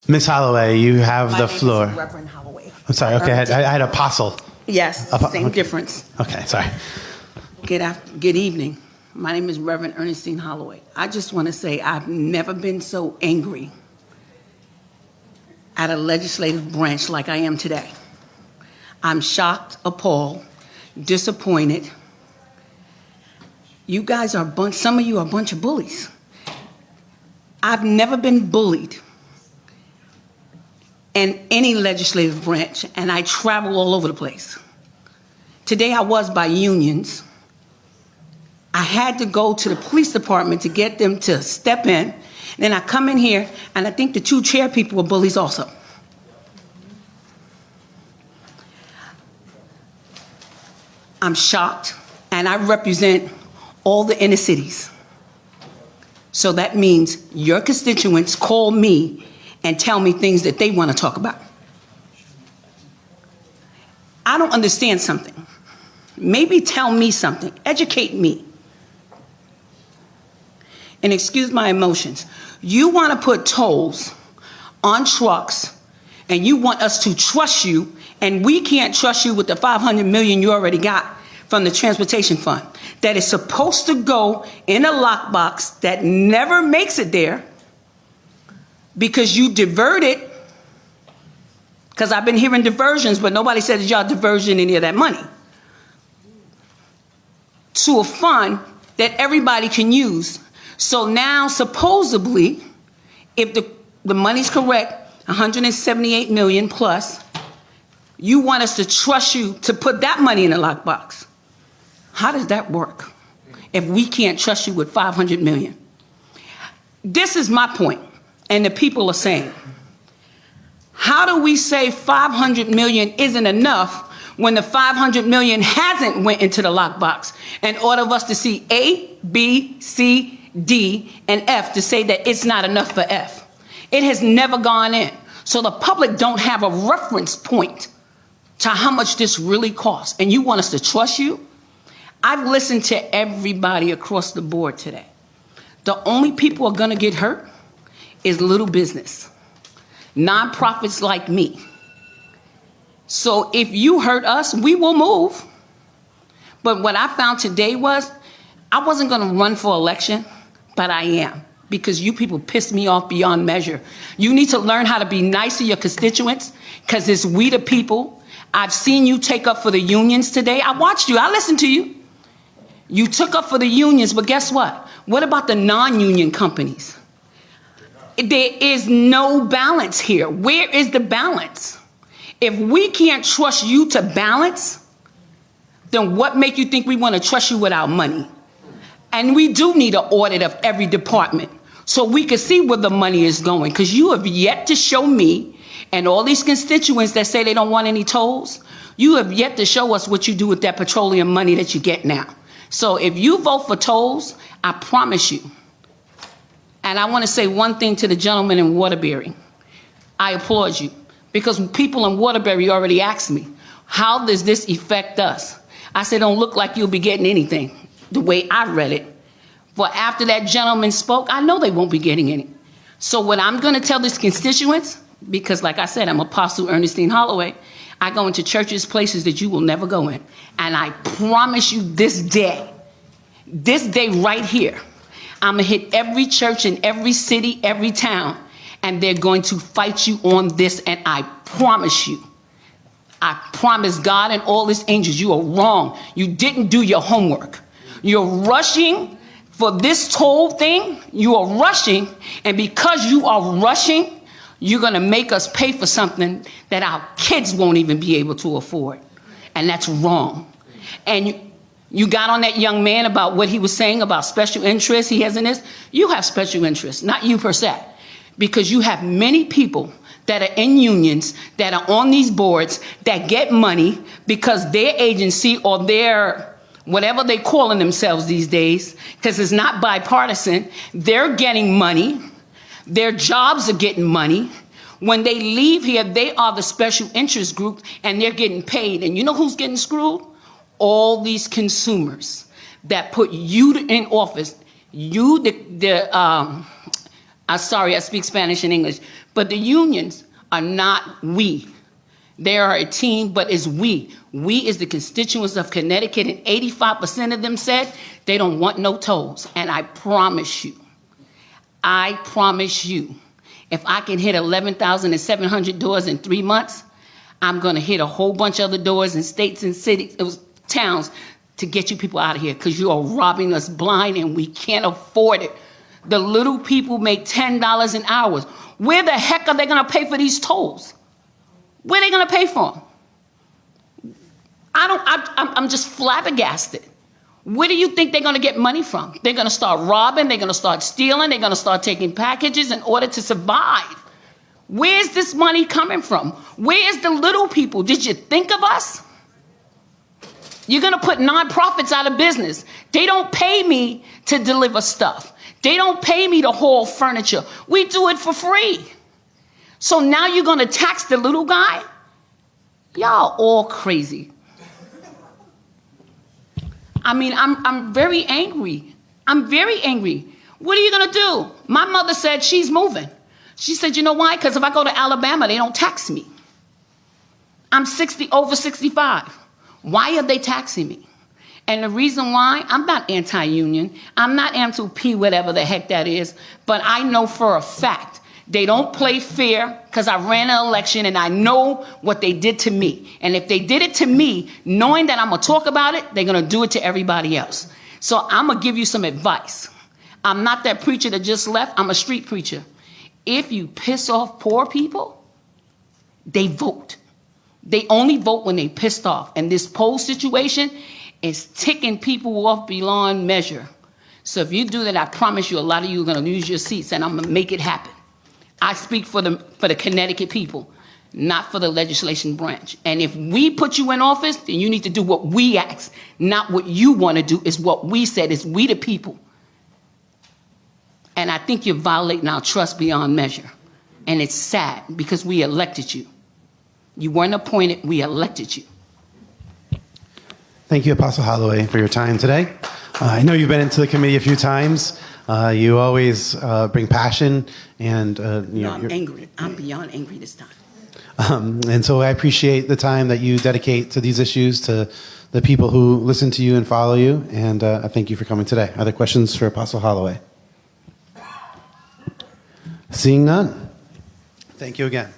Ms. Holloway, you have the floor. My name is Reverend Holloway. I'm sorry. Okay, I had apostle. Yes, same okay. difference. Okay, sorry. Good evening. My name is Reverend Ernestine Holloway. I just want to say I've never been so angry at a legislative branch like I am today. I'm shocked, appalled, disappointed. You guys are some of you are a bunch of bullies. I've never been bullied in any legislative branch, and I travel all over the place. Today I was by unions. I had to go to the police department to get them to step in. Then I come in here, and I think the two chair people were bullies also. I'm shocked, and I represent all the inner cities. So that means your constituents call me and tell me things that they want to talk about. I don't understand something. Maybe tell me something. Educate me. And excuse my emotions. You want to put tolls on trucks, and you want us to trust you, and we can't trust you with the $500 million you already got from the transportation fund that is supposed to go in a lockbox that never makes it there because you divert it, because I've been hearing diversions, but nobody said that y'all diversion any of that money to a fund that everybody can use. So now supposedly, if the money's correct, 178 million plus, you want us to trust you to put that money in a lockbox. How does that work if we can't trust you with 500 million? This is my point, and the people are saying, how do we say 500 million isn't enough when the 500 million hasn't went into the lockbox in order of us to see A, B, C, D, and F to say that it's not enough for F? It has never gone in. So the public don't have a reference point to how much this really costs. And you want us to trust you? I've listened to everybody across the board today. The only people who are going to get hurt is little business, nonprofits like me. So if you hurt us, we will move. But what I found today was I wasn't going to run for election, but I am, because you people pissed me off beyond measure. You need to learn how to be nice to your constituents, because it's we the people. I've seen you take up for the unions today. I watched you. I listened to you. You took up for the unions, but guess what? What about the non-union companies? There is no balance here. Where is the balance? If we can't trust you to balance, then what make you think we want to trust you with our money? And we do need an audit of every department so we can see where the money is going, because you have yet to show me and all these constituents that say they don't want any tolls, you have yet to show us what you do with that petroleum money that you get now. So if you vote for tolls, I promise you, and I want to say one thing to the gentleman in Waterbury, I applaud you, because people in Waterbury already asked me, how does this affect us? I said, don't look like you'll be getting anything, the way I read it. But after that gentleman spoke, I know they won't be getting any. So what I'm going to tell these constituents, because like I said, I'm Apostle Ernestine Holloway, I go into churches, places that you will never go in. And I promise you this day right here, I'm going to hit every church in every city, every town, and they're going to fight you on this. And I promise you, I promise God and all his angels, you are wrong. You didn't do your homework. You're rushing for this toll thing. You are rushing. And because you are rushing, you're going to make us pay for something that our kids won't even be able to afford. And that's wrong. And you got on that young man about what he was saying about special interests he has in this. You have special interests, not you per se, because you have many people that are in unions, that are on these boards, that get money because their agency or their whatever they calling themselves these days, because it's not bipartisan, they're getting money. Their jobs are getting money. When they leave here, they are the special interest group, and they're getting paid. And you know who's getting screwed? All these consumers that put you in office. You, sorry, I speak Spanish and English, but But the unions are not we. They are a team, but it's we. We is the constituents of Connecticut, and 85% of them said they don't want no tolls. And I promise you, if I can hit 11,700 doors in 3 months, I'm going to hit a whole bunch of other doors in states and cities, towns, to get you people out of here, because you are robbing us blind and we can't afford it. The little people make $10 an hour. Where the heck are they going to pay for these tolls? Where are they going to pay for them? I'm just flabbergasted. Where do you think they're going to get money from? They're going to start robbing, they're going to start stealing, they're going to start taking packages in order to survive. Where's this money coming from? Where's the little people? Did you think of us? You're going to put nonprofits out of business. They don't pay me to deliver stuff. They don't pay me to haul furniture. We do it for free. So now you're going to tax the little guy? Y'all all crazy. I mean, I'm very angry. I'm very angry. What are you going to do? My mother said she's moving. She said, you know why? Because if I go to Alabama, they don't tax me. I'm over 65. Why are they taxing me? And the reason why, I'm not anti-union. I'm not anti-P, whatever the heck that is. But I know for a fact they don't play fair, because I ran an election and I know what they did to me. And if they did it to me, knowing that I'm going to talk about it, they're going to do it to everybody else. So I'm going to give you some advice. I'm not that preacher that just left. I'm a street preacher. If you piss off poor people, they vote. They only vote when they pissed off. And this poll situation is ticking people off beyond measure. So if you do that, I promise you a lot of you are going to lose your seats, and I'm going to make it happen. I speak for the Connecticut people, not for the legislation branch. And if we put you in office, then you need to do what we ask, not what you want to do. Is what we said. Is we the people. And I think you're violating our trust beyond measure. And it's sad, because we elected you. You weren't appointed, we elected you. Thank you, Apostle Holloway, for your time today. I know you've been into the committee a few times. You always bring passion, and I'm angry. I'm beyond angry this time. And so I appreciate the time that you dedicate to these issues, to the people who listen to you and follow you. And I thank you for coming today. Other questions for Apostle Holloway? Seeing none. Thank you again.